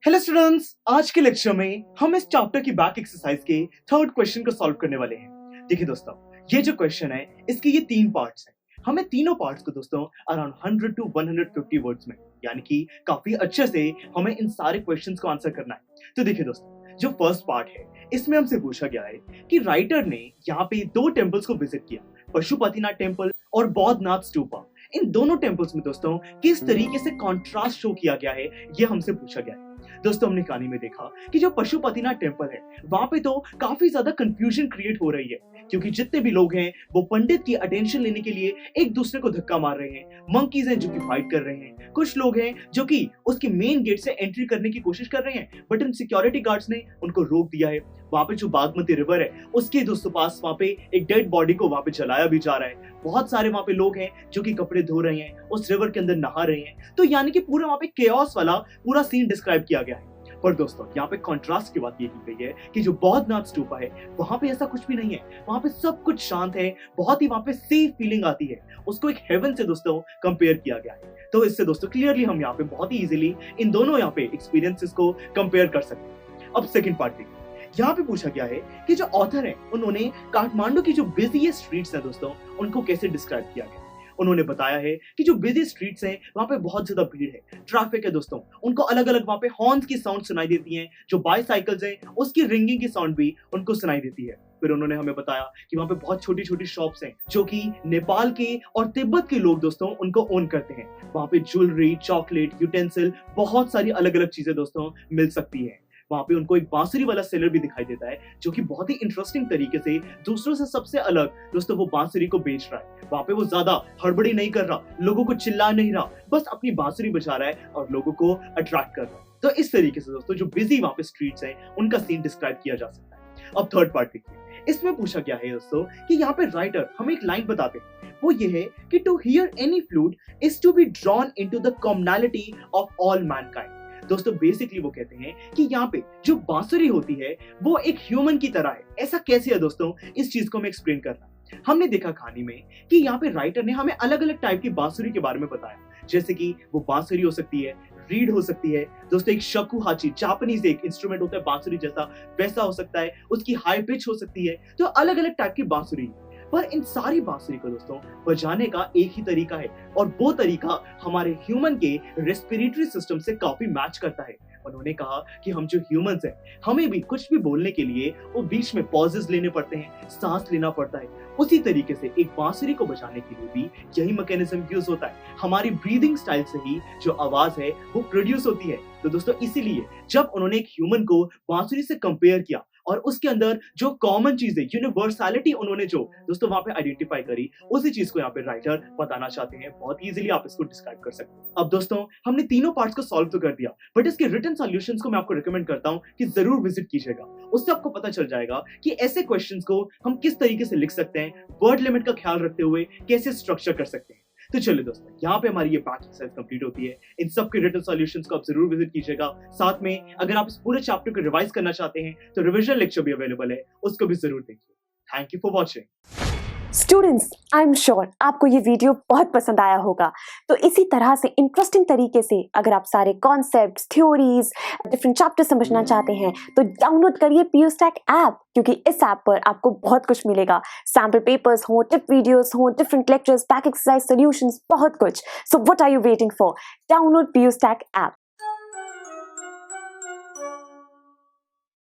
Hello students, आज के lecture में हम इस चैप्टर की बैक एक्सरसाइज के थर्ड क्वेश्चन को सॉल्व करने वाले हैं। देखिए दोस्तों, ये जो क्वेश्चन है इसके ये तीन पार्ट्स हैं। हमें तीनों पार्ट्स को दोस्तों अराउंड 100 टू 150 वर्ड्स में यानी कि काफी अच्छे से हमें इन सारे क्वेश्चंस को आंसर करना है। तो देखिए दोस्तों, जो फर्स्ट पार्ट है इसमें हमसे पूछा गया है कि राइटर ने यहाँ पे दो टेम्पल्स को विजिट किया, पशुपतिनाथ टेम्पल और बौद्धनाथ स्तूपा। इन दोनों टेम्पल्स में दोस्तों किस तरीके से कॉन्ट्रास्ट शो किया गया है ये हमसे पूछा गया है। दोस्तों, हमने कहानी में देखा कि जो पशुपतिनाथ टेम्पल है वहां पे तो काफी ज्यादा कंफ्यूजन क्रिएट हो रही है, क्योंकि जितने भी लोग हैं वो पंडित की अटेंशन लेने के लिए एक दूसरे को धक्का मार रहे हैं। मंकीज हैं जो कि फाइट कर रहे हैं, कुछ लोग हैं जो कि उसके मेन गेट से एंट्री करने की कोशिश कर रहे हैं, बट इन सिक्योरिटी गार्ड्स ने उनको रोक दिया है। वहां पे जो बागमती रिवर है उसके दोस्तों पास वहां पे एक डेड बॉडी को वहां पे जलाया भी जा रहा है। बहुत सारे वहां पे लोग हैं जो कि कपड़े धो रहे हैं, उस रिवर के अंदर नहा रहे हैं। तो यानी कि पूरा वहां पे केओस वाला पूरा सीन डिस्क्राइब किया गया है। पर दोस्तों, यहाँ पे कॉन्ट्रास्ट की बात ये की गई है कि जो बौद्धनाथ स्तूपा है वहां पे ऐसा कुछ भी नहीं है। वहां पे सब कुछ शांत है, बहुत ही वहां पे सेफ फीलिंग आती है। उसको एक हेवन से दोस्तों कंपेयर किया गया है। तो इससे दोस्तों क्लियरली हम यहाँ पे बहुत ही इजीली इन दोनों यहाँ पे एक्सपीरियंसेस को कंपेयर कर सकते हैं। अब सेकंड पार्ट देखिए, यहाँ पे पूछा गया है कि जो ऑथर है उन्होंने काठमांडू की जो बिजीएस्ट स्ट्रीट्स हैं दोस्तों उनको कैसे डिस्क्राइब किया गया। उन्होंने बताया है कि जो बिजी स्ट्रीट्स हैं वहां पे बहुत ज्यादा भीड़ है, ट्रैफिक है दोस्तों। उनको अलग अलग वहां पे हॉर्न्स की साउंड सुनाई देती हैं, जो बाईसाइकिल्स हैं उसकी रिंगिंग की साउंड भी उनको सुनाई देती है। फिर उन्होंने हमें बताया कि वहां पे बहुत छोटी छोटी शॉप्स हैं जो कि नेपाल के और तिब्बत के लोग दोस्तों उनको ओन करते हैं। वहां पे ज्वेलरी, चॉकलेट, यूटेंसिल, बहुत सारी अलग अलग चीजें दोस्तों मिल सकती है। वहां पे उनको एक बांसुरी वाला सेलर भी दिखाई देता है जो कि बहुत ही इंटरेस्टिंग तरीके से दूसरों से सबसे अलग दोस्तों वो बांसुरी को बेच रहा है। वहां पे वो ज्यादा हड़बड़ी नहीं कर रहा, लोगों को चिल्ला नहीं रहा, बस अपनी बांसुरी बजा रहा है और लोगों को अट्रैक्ट कर रहा है। तो इस तरीके से दोस्तों जो बिजी वहां पे स्ट्रीट्स हैं उनका सीन डिस्क्राइब किया जा सकता है। अब थर्ड पार्ट देखिए, इसमें पूछा गया है दोस्तों कि यहाँ पे राइटर हमें एक लाइन बताते हैं, वो ये है कि to hear any flute is to be drawn into the commonality of all mankind. दोस्तों बेसिकली वो कहते हैं कि यहाँ पे जो बांसुरी होती है वो एक ह्यूमन की तरह है। ऐसा कैसे है दोस्तों, इस चीज को मैं एक्सप्लेन करना। हमने देखा कहानी में कि यहाँ पे राइटर ने हमें अलग अलग टाइप की बांसुरी के बारे में बताया, जैसे कि वो बांसुरी हो सकती है, रीड हो सकती है दोस्तों, एक शकुहाची जापानीज एक इंस्ट्रूमेंट होता है बांसुरी जैसा, वैसा हो सकता है, उसकी हाई पिच हो सकती है। तो अलग अलग टाइप की बांसुरी, पर इन सारी बांसुरी को दोस्तों बजाने का एक ही तरीका है और वो तरीका हमारे ह्यूमन के रेस्पिरेटरी सिस्टम से काफी मैच करता है। उन्होंने कहा कि हम जो ह्यूमंस हैं हमें भी कुछ भी बोलने के लिए वो बीच में पॉजेस लेने पड़ते हैं, सांस लेना पड़ता है। उसी तरीके से एक बांसुरी को बजाने के लिए भी यही मैकेनिज्म यूज होता है। हमारी ब्रीदिंग स्टाइल से ही जो आवाज है वो प्रोड्यूस होती है। तो दोस्तों इसीलिए जब उन्होंने एक ह्यूमन को बांसुरी से कंपेयर किया और उसके अंदर जो कॉमन चीज है, यूनिवर्सैलिटी उन्होंने जो दोस्तों वहां पे आइडेंटिफाई करी, उसी चीज को यहाँ पे राइटर बताना चाहते हैं। बहुत इजीली आप इसको डिस्क्राइब कर सकते हैं। अब दोस्तों हमने तीनों पार्ट्स को सॉल्व तो कर दिया, बट इसके रिटन सॉल्यूशंस को मैं आपको रिकमेंड करता हूं कि जरूर विजिट कीजिएगा। उससे आपको पता चल जाएगा कि ऐसे क्वेश्चंस को हम किस तरीके से लिख सकते हैं, वर्ड लिमिट का ख्याल रखते हुए कैसे स्ट्रक्चर कर सकते हैं। तो चलिए दोस्तों, यहाँ पे हमारी ये बैक एक्सरसाइज कंप्लीट होती है। इन सब के रिटन सॉल्यूशंस को आप जरूर विजिट कीजिएगा। साथ में अगर आप इस पूरे चैप्टर को रिवाइज करना चाहते हैं तो रिवीजन लेक्चर भी अवेलेबल है, उसको भी जरूर देखिए। Thank you for watching. Students, I am sure आपको ये वीडियो बहुत पसंद आया होगा। तो इसी तरह से इंटरेस्टिंग तरीके से अगर आप सारे कॉन्सेप्ट्स, थ्योरीज, डिफरेंट चैप्टर समझना चाहते हैं तो डाउनलोड करिए पीयूस्टैक ऐप, क्योंकि इस ऐप पर आपको बहुत कुछ मिलेगा। सैम्पल पेपर्स हो, टिप वीडियोस हो, different lectures, back exercise solutions, बहुत कुछ। So what are you waiting for? Download PuStack app.